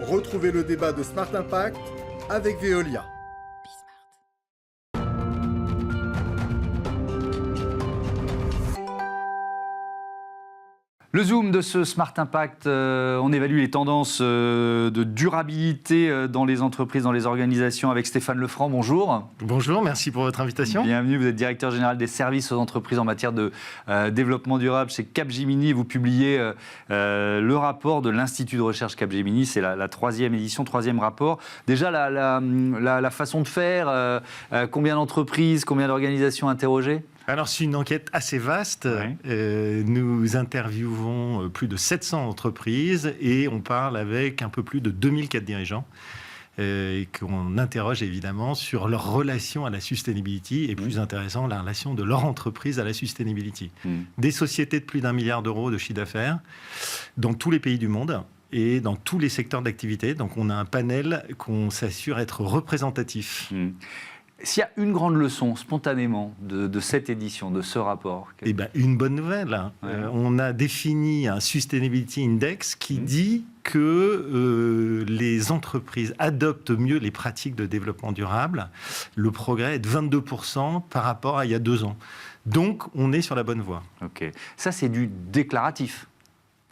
Retrouvez le débat de Smart Impact avec Veolia. Le Zoom de ce Smart Impact, on évalue les tendances de durabilité dans les entreprises, dans les organisations avec Stéphane Lefranc. Bonjour. Bonjour, merci pour votre invitation. Bienvenue, vous êtes directeur général des services aux entreprises en matière de développement durable chez Capgemini. Vous publiez le rapport de l'Institut de recherche Capgemini, c'est la troisième édition, troisième rapport. Déjà, la façon de faire, combien d'entreprises, combien d'organisations interrogées ? Alors, c'est une enquête assez vaste. Ouais. Nous interviewons plus de 700 entreprises et on parle avec un peu plus de 2004 dirigeants et qu'on interroge évidemment sur leur relation à la sustainability et plus intéressant, la relation de leur entreprise à la sustainability. Des sociétés de plus d'1 milliard d'euros de chiffre d'affaires dans tous les pays du monde et dans tous les secteurs d'activité. Donc, on a un panel qu'on s'assure être représentatif. S'il y a une grande leçon, spontanément, de cette édition, de ce rapport... Eh ben, une bonne nouvelle. Ouais. On a défini un Sustainability Index qui dit que les entreprises adoptent mieux les pratiques de développement durable. Le progrès est de 22% par rapport à il y a 2 ans. Donc, on est sur la bonne voie. Ok. Ça, c'est du déclaratif.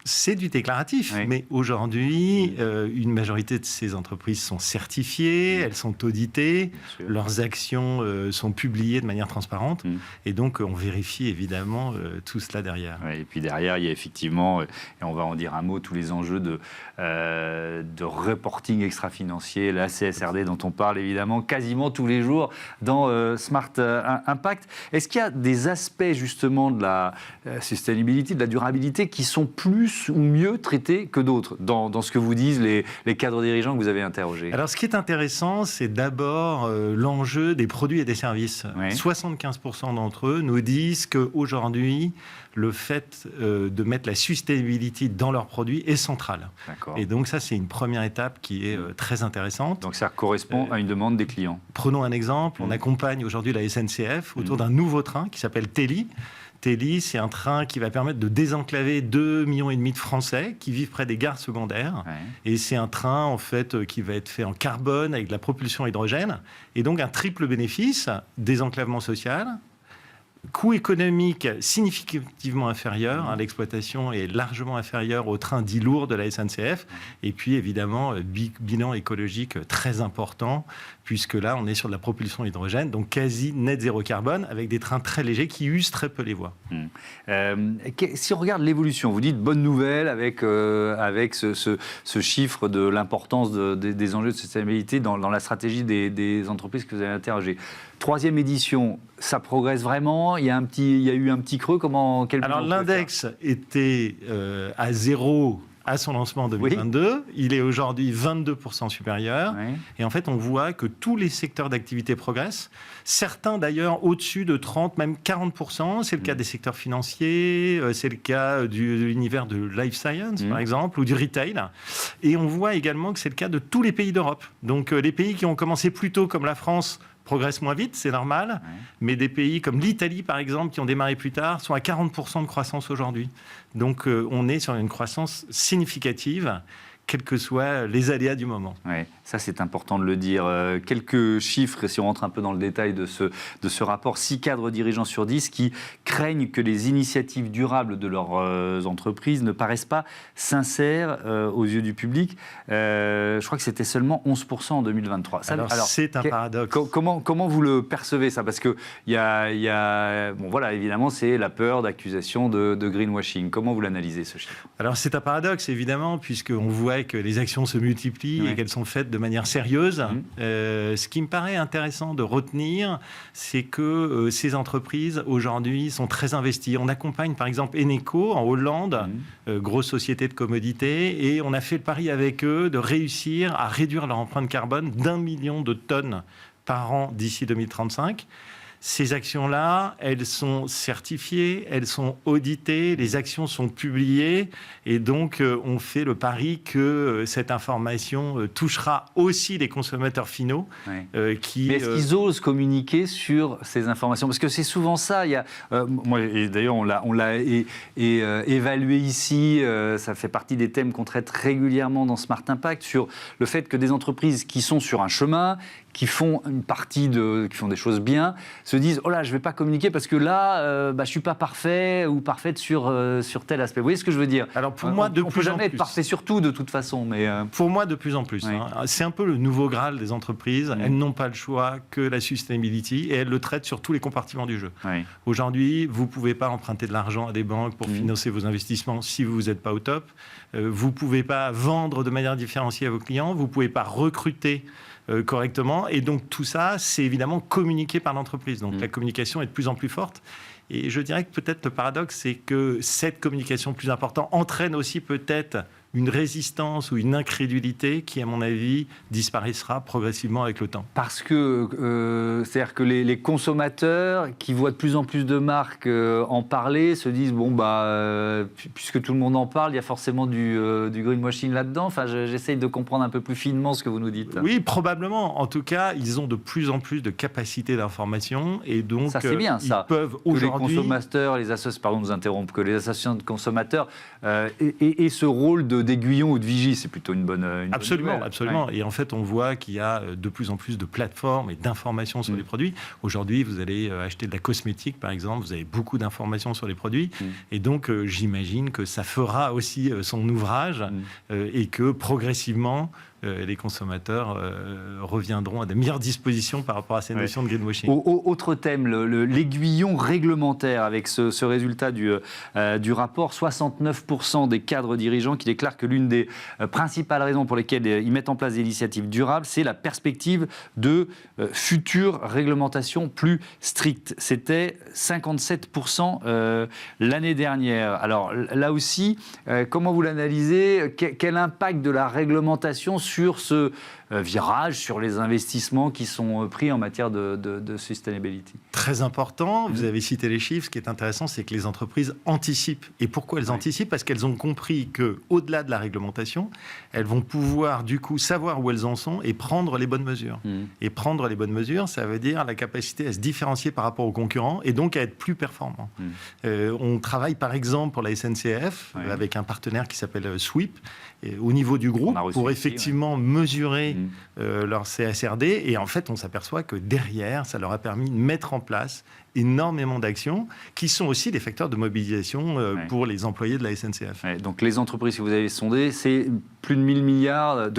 C'est du déclaratif, oui. Mais aujourd'hui, une majorité de ces entreprises sont certifiées, elles sont auditées, leurs actions sont publiées de manière transparente, et donc on vérifie évidemment tout cela derrière. Oui, et puis derrière, il y a effectivement, et on va en dire un mot, tous les enjeux de reporting extra-financier, la CSRD dont on parle évidemment quasiment tous les jours dans Smart Impact. Est-ce qu'il y a des aspects justement de la sustainability, de la durabilité qui sont plus ou mieux traités que d'autres dans ce que vous disent les cadres dirigeants que vous avez interrogés? Alors, ce qui est intéressant, c'est d'abord l'enjeu des produits et des services. Oui. 75% d'entre eux nous disent qu'aujourd'hui, le fait de mettre la sustainability dans leurs produits est central. D'accord. Et donc ça, c'est une première étape qui est très intéressante. Donc ça correspond à une demande des clients. Prenons un exemple. On accompagne aujourd'hui la SNCF autour d'un nouveau train qui s'appelle Teli. Teli, c'est un train qui va permettre de désenclaver 2,5 millions de Français qui vivent près des gares secondaires. Ouais. Et c'est un train, en fait, qui va être fait en carbone avec de la propulsion à hydrogène. Et donc, un triple bénéfice, désenclavement social, coût économique significativement inférieur, l'exploitation est largement inférieure au train dit lourd de la SNCF, et puis évidemment bilan écologique très important, puisque là on est sur de la propulsion à hydrogène, donc quasi net zéro carbone, avec des trains très légers qui usent très peu les voies. Si on regarde l'évolution, vous dites bonne nouvelle avec ce chiffre de l'importance des enjeux de sustainabilité dans la stratégie des entreprises que vous avez interrogées. Troisième édition, ça progresse vraiment? Il y a eu un petit creux? Alors l'index était à 0 à son lancement en 2022. Oui. Il est aujourd'hui 22% supérieur. Oui. Et en fait, on voit que tous les secteurs d'activité progressent. Certains, d'ailleurs, au-dessus de 30, même 40%. C'est le cas des secteurs financiers, c'est le cas de l'univers de life science, par exemple, ou du retail. Et on voit également que c'est le cas de tous les pays d'Europe. Donc, les pays qui ont commencé plus tôt, comme la France, progressent moins vite, c'est normal, mais des pays comme l'Italie, par exemple, qui ont démarré plus tard, sont à 40% de croissance aujourd'hui. Donc, on est sur une croissance significative, quels que soient les aléas du moment. Oui, ça c'est important de le dire. Quelques chiffres, si on rentre un peu dans le détail de ce rapport, 6 cadres dirigeants sur 10 qui craignent que les initiatives durables de leurs entreprises ne paraissent pas sincères aux yeux du public. Je crois que c'était seulement 11% en 2023. Alors c'est un paradoxe. Comment vous le percevez ça? Parce que bon voilà, évidemment c'est la peur d'accusation de greenwashing. Comment vous l'analysez ce chiffre? Alors c'est un paradoxe évidemment, puisqu'on voit que les actions se multiplient et qu'elles sont faites de manière sérieuse. Ce qui me paraît intéressant de retenir, c'est que ces entreprises, aujourd'hui, sont très investies. On accompagne, par exemple, Eneco, en Hollande, grosse société de commodités, et on a fait le pari avec eux de réussir à réduire leur empreinte carbone d'1 million de tonnes par an d'ici 2035. Ces actions-là, elles sont certifiées, elles sont auditées, les actions sont publiées, et donc on fait le pari que cette information touchera aussi les consommateurs finaux. Mais est-ce qu'ils osent communiquer sur ces informations? Parce que c'est souvent ça. Il y a, moi, et d'ailleurs, on l'a évalué ici. Ça fait partie des thèmes qu'on traite régulièrement dans Smart Impact, sur le fait que des entreprises qui sont sur un chemin, qui font qui font des choses bien, se disent oh là, je vais pas communiquer parce que là, je suis pas parfait ou parfaite sur tel aspect. Vous voyez ce que je veux dire? Alors pour moi, on peut jamais être parfait sur tout de toute façon, mais pour moi, de plus en plus. Oui. C'est un peu le nouveau Graal des entreprises. Elles n'ont pas le choix que la sustainability, et elles le traitent sur tous les compartiments du jeu. Oui. Aujourd'hui, vous pouvez pas emprunter de l'argent à des banques pour financer vos investissements si vous n'êtes pas au top. Vous pouvez pas vendre de manière différenciée à vos clients. Vous pouvez pas recruter correctement. Et donc, tout ça, c'est évidemment communiqué par l'entreprise. Donc, la communication est de plus en plus forte. Et je dirais que peut-être le paradoxe, c'est que cette communication plus importante entraîne aussi peut-être une résistance ou une incrédulité qui, à mon avis, disparaîtra progressivement avec le temps. Parce que, c'est-à-dire que les consommateurs qui voient de plus en plus de marques en parler se disent bon puisque tout le monde en parle, il y a forcément du greenwashing là-dedans. Enfin, j'essaye de comprendre un peu plus finement ce que vous nous dites. Oui, probablement. En tout cas, ils ont de plus en plus de capacités d'information, et donc ça c'est bien, ils peuvent aujourd'hui. Les consommateurs, les associations, pardon de vous interrompre, que les associations de consommateurs aient ce rôle d'aiguillon ou de vigie, c'est plutôt une bonne Absolument, bonne absolument. Ouais. Et en fait, on voit qu'il y a de plus en plus de plateformes et d'informations sur les produits. Aujourd'hui, vous allez acheter de la cosmétique, par exemple, vous avez beaucoup d'informations sur les produits. Et donc, j'imagine que ça fera aussi son ouvrage et que progressivement, les consommateurs reviendront à de meilleures dispositions par rapport à ces notions de greenwashing. Autre thème, l'aiguillon réglementaire, avec ce résultat du rapport, 69% des cadres dirigeants qui déclarent que l'une des principales raisons pour lesquelles ils mettent en place des initiatives durables, c'est la perspective de futures réglementations plus strictes. C'était 57% l'année dernière. Alors là aussi, comment vous l'analysez? Quel impact de la réglementation sur ce virage, sur les investissements qui sont pris en matière de sustainability? Très important, vous avez cité les chiffres. Ce qui est intéressant, c'est que les entreprises anticipent. Et pourquoi elles anticipent? Parce qu'elles ont compris qu'au-delà de la réglementation, elles vont pouvoir du coup savoir où elles en sont et prendre les bonnes mesures. Et prendre les bonnes mesures, ça veut dire la capacité à se différencier par rapport aux concurrents et donc à être plus performant. On travaille par exemple pour la SNCF avec un partenaire qui s'appelle Sweep, au niveau du groupe, pour effectivement mesurer leur CSRD. Et en fait, on s'aperçoit que derrière, ça leur a permis de mettre en place énormément d'actions qui sont aussi des facteurs de mobilisation pour les employés de la SNCF. Donc les entreprises que vous avez sondées, c'est plus de 1000 milliards,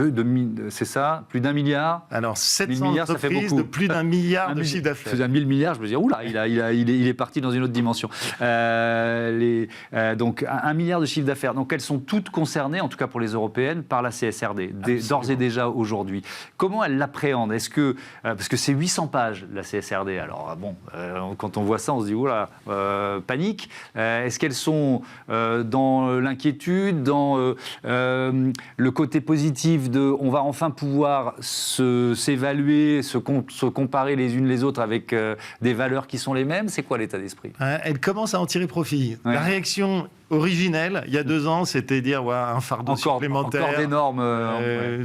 c'est ça? Plus d'1 milliard? Alors 700 milliards, entreprises de plus d'1 milliard de chiffre d'affaires. Je faisais 1000 milliards, je me disais, oula, il est parti dans une autre dimension. Donc 1 milliard de chiffre d'affaires. Donc elles sont toutes concernées, en tout cas pour les européennes, par la CSRD, d'ores et déjà aujourd'hui. Comment elles l'appréhendent? Est-ce que, parce que c'est 800 pages, la CSRD, alors bon, quand on voit ça, on se dit, oula, panique. Est-ce qu'elles sont dans l'inquiétude, dans le côté positif de on va enfin pouvoir s'évaluer, se comparer les unes les autres avec des valeurs qui sont les mêmes? C'est quoi l'état d'esprit? Elle commence à en tirer profit. La réaction originelle, il y a 2 ans, c'était dire un fardeau supplémentaire. Encore des normes.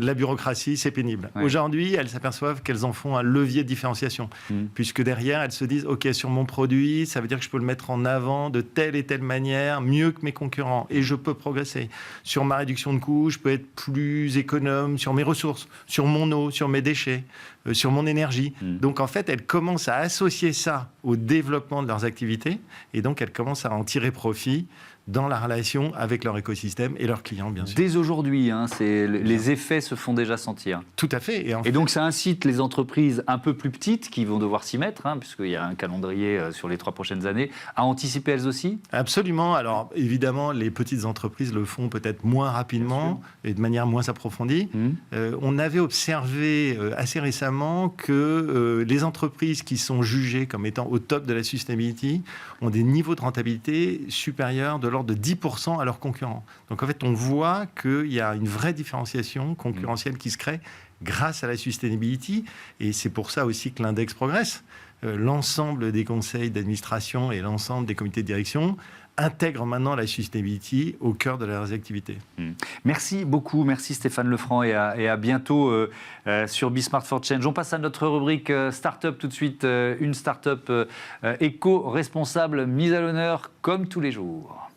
La bureaucratie, c'est pénible. Aujourd'hui, elles s'aperçoivent qu'elles en font un levier de différenciation. Puisque derrière, elles se disent, OK, sur mon produit, ça veut dire que je peux le mettre en avant de telle et telle manière, mieux que mes concurrents, et je peux progresser. Sur ma réduction de coûts, je peux être plus économe sur mes ressources, sur mon eau, sur mes déchets, sur mon énergie. Donc en fait, elles commencent à associer ça au développement de leurs activités, et donc elles commencent à en tirer profit dans la relation avec leur écosystème et leurs clients, bien sûr. Dès aujourd'hui, les effets se font déjà sentir. Tout à fait. Et donc ça incite les entreprises un peu plus petites qui vont devoir s'y mettre, puisqu'il y a un calendrier sur les 3 prochaines années, à anticiper elles aussi? Absolument. Alors évidemment, les petites entreprises le font peut-être moins rapidement et de manière moins approfondie. On avait observé assez récemment que les entreprises qui sont jugées comme étant au top de la sustainability ont des niveaux de rentabilité supérieurs de l'ordre de 10% à leurs concurrents. Donc en fait, on voit qu'il y a une vraie différenciation concurrentielle qui se crée grâce à la sustainability, et c'est pour ça aussi que l'index progresse. l'ensemble des conseils d'administration et l'ensemble des comités de direction intègrent maintenant la sustainability au cœur de leurs activités. Merci beaucoup, merci Stéphane Lefranc et à bientôt sur Be-Smart for Change. On passe à notre rubrique Startup tout de suite, une startup éco-responsable mise à l'honneur comme tous les jours.